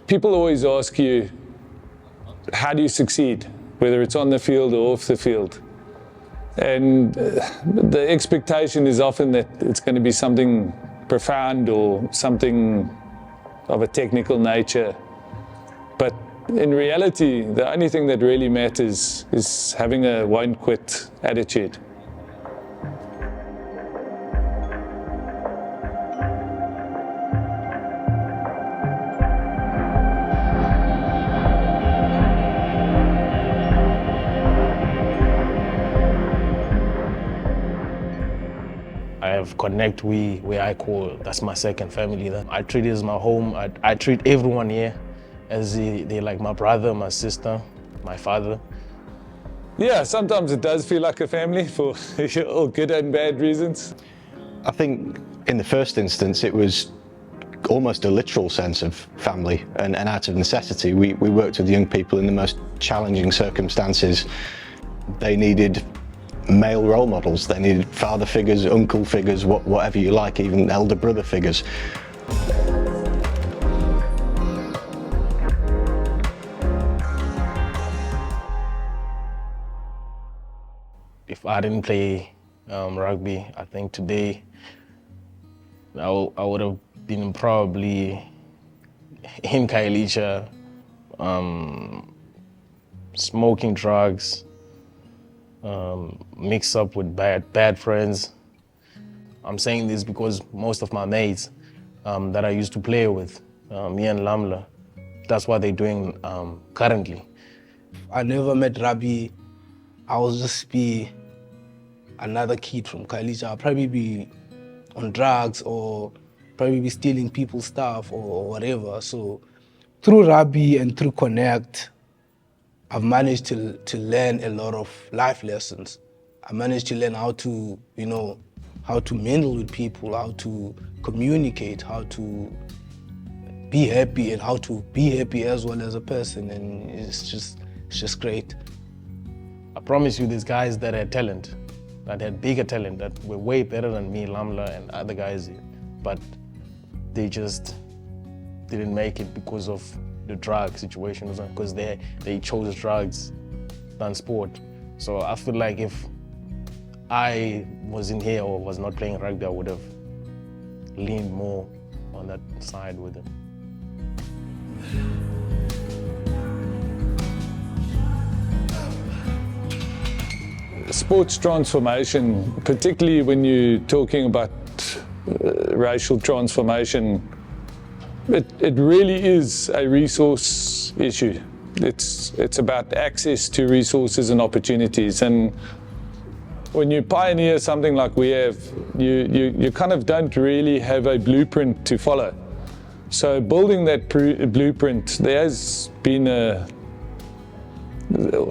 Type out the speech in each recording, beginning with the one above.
people always ask you, how do you succeed, whether it's on the field or off the field? And the expectation is often that it's going to be something profound or something of a technical nature. But in reality, the only thing that really matters is having a won't quit attitude. I have Connect, where I call, that's my second family. I treat it as my home. I treat everyone here as they're like my brother, my sister, my father. Yeah, sometimes it does feel like a family for all good and bad reasons. I think in the first instance it was almost a literal sense of family, and out of necessity. We worked with young people in the most challenging circumstances. They needed male role models, they needed father figures, uncle figures, whatever you like, even elder brother figures. If I didn't play rugby, I think today I would have been probably in Khayelitsha, smoking drugs, mixed up with bad friends. I'm saying this because most of my mates that I used to play with, me and Lamla, that's what they're doing currently. I never met Rabbi. I will just be another kid from Khayelitsha. I'll probably be on drugs or probably be stealing people's stuff or whatever. So through Rabbi and through Connect, I've managed to learn a lot of life lessons. I managed to learn how to, how to mingle with people, how to communicate, how to be happy and how to be happy as well as a person, and it's just great. I promise you, these guys that had talent, that had bigger talent, that were way better than me, Lamla and other guys, but they just didn't make it because of the drug situation, because they chose drugs than sport. So I feel like if I was in here or was not playing rugby, I would have leaned more on that side with them. Sports transformation, particularly when you're talking about racial transformation, it really is a resource issue. It's about access to resources and opportunities. And when you pioneer something like we have, you kind of don't really have a blueprint to follow. So building that blueprint, there has been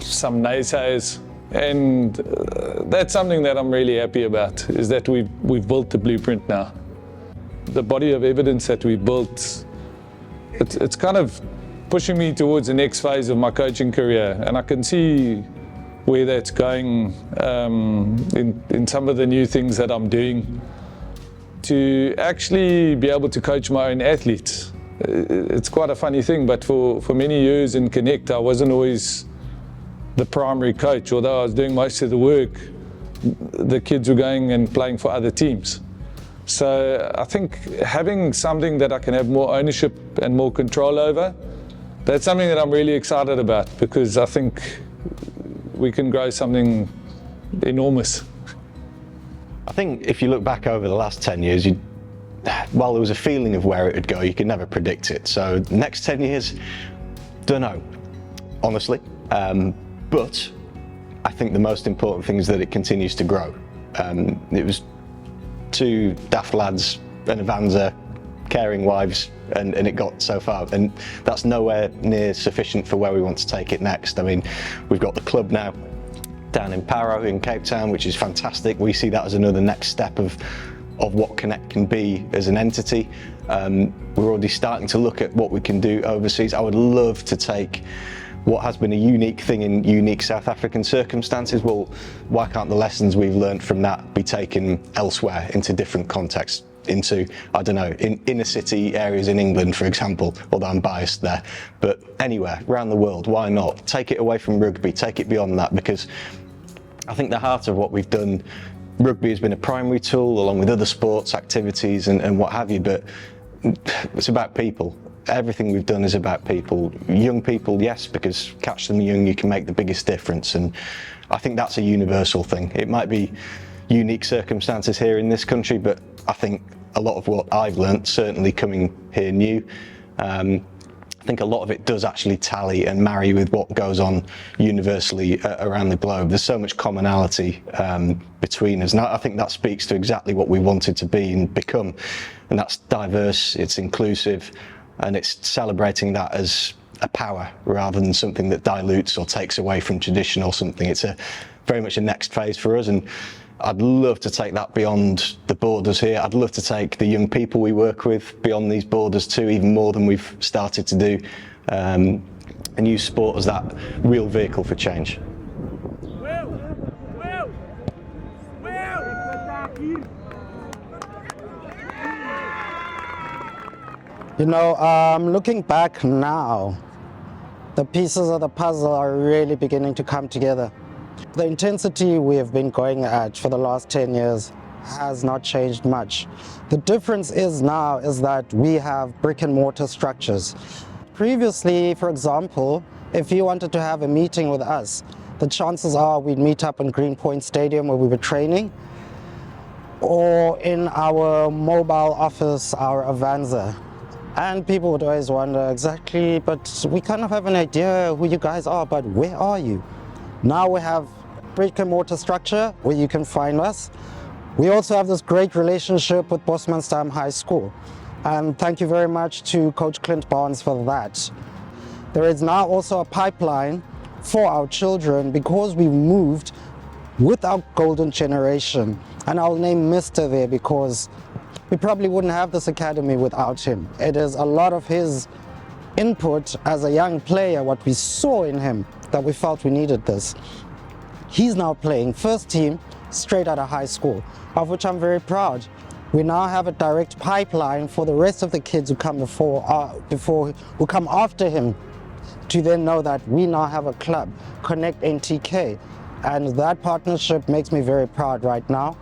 some naysayers, and that's something that I'm really happy about, is that we've built the blueprint now. The body of evidence that we've built, it's kind of pushing me towards the next phase of my coaching career, and I can see where that's going in some of the new things that I'm doing. To actually be able to coach my own athletes, it's quite a funny thing, but for many years in Connect, I wasn't always the primary coach. Although I was doing most of the work, the kids were going and playing for other teams. So I think having something that I can have more ownership and more control over, that's something that I'm really excited about, because I think we can grow something enormous. I think if you look back over the last 10 years, while there was a feeling of where it would go, you could never predict it. So next 10 years, don't know, honestly. But I think the most important thing is that it continues to grow. It was two daft lads and Avanza, caring wives, and it got so far. And that's nowhere near sufficient for where we want to take it next. I mean, we've got the club now down in Parow in Cape Town, which is fantastic. We see that as another next step of what Connect can be as an entity. We're already starting to look at what we can do overseas. I would love to take what has been a unique thing in unique South African circumstances. Well, why can't the lessons we've learned from that be taken elsewhere into different contexts? into, I don't know, in inner city areas in England, for example, although I'm biased there, but anywhere around the world, why not? Take it away from rugby, take it beyond that, because I think the heart of what we've done, rugby has been a primary tool along with other sports activities and what have you, but it's about people. Everything we've done is about people. Young people, yes, because catch them young, you can make the biggest difference, and I think that's a universal thing. It might be unique circumstances here in this country, but I think a lot of what I've learnt, certainly coming here new, I think a lot of it does actually tally and marry with what goes on universally around the globe. There's so much commonality between us, and I think that speaks to exactly what we wanted to be and become, and that's diverse, it's inclusive, and it's celebrating that as a power rather than something that dilutes or takes away from tradition or something. It's very much a next phase for us, and I'd love to take that beyond the borders here. I'd love to take the young people we work with beyond these borders too, even more than we've started to do, and use sport as that real vehicle for change. You know, looking back now, the pieces of the puzzle are really beginning to come together. The intensity we have been going at for the last 10 years has not changed much. The difference is now is that we have brick and mortar structures. Previously, for example, if you wanted to have a meeting with us, the chances are we'd meet up in Greenpoint Stadium where we were training, or in our mobile office, our Avanza. And people would always wonder exactly, but we kind of have an idea who you guys are, but where are you? Now we have brick and mortar structure where you can find us. We also have this great relationship with Bosmanstam High School. And thank you very much to Coach Clint Barnes for that. There is now also a pipeline for our children because we moved with our golden generation. And I'll name Mr. there because we probably wouldn't have this academy without him. It is a lot of his input as a young player, what we saw in him, that we felt we needed this. He's now playing first team straight out of high school, of which I'm very proud. We now have a direct pipeline for the rest of the kids who come who come after him, to then know that we now have a club, Connect NTK, and that partnership makes me very proud right now.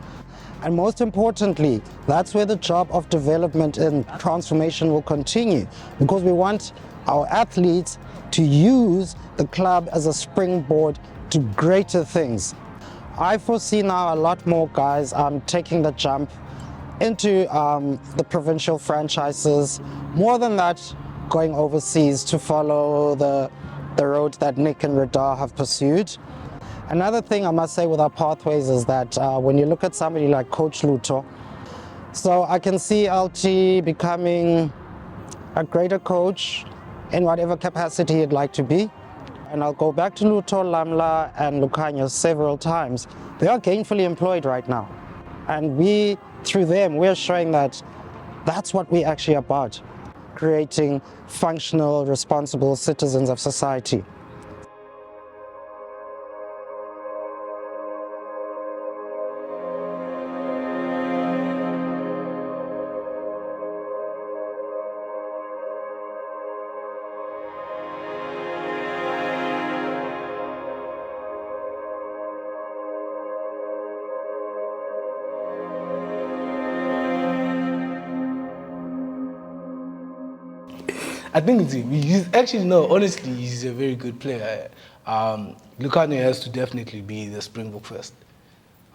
And most importantly, that's where the job of development and transformation will continue, because we want our athletes to use the club as a springboard to greater things. I foresee now a lot more guys taking the jump into the provincial franchises. More than that, going overseas to follow the road that Nick and Radar have pursued. Another thing I must say with our pathways is that when you look at somebody like Coach Luto, so I can see LT becoming a greater coach in whatever capacity he'd like to be. And I'll go back to Luto, Lamla and Lucanio several times. They are gainfully employed right now. And we, through them, we're showing that that's what we're actually about, creating functional, responsible citizens of society. I think he's actually, no, honestly, he's a very good player. Lucanio has to definitely be the Springbok first.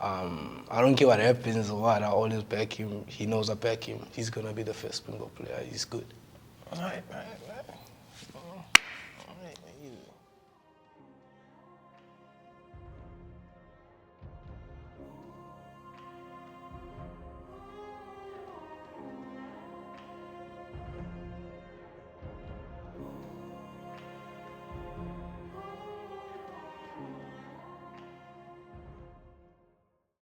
I don't care what happens or what, I always back him. He knows I back him. He's going to be the first Springbok player. He's good. Right.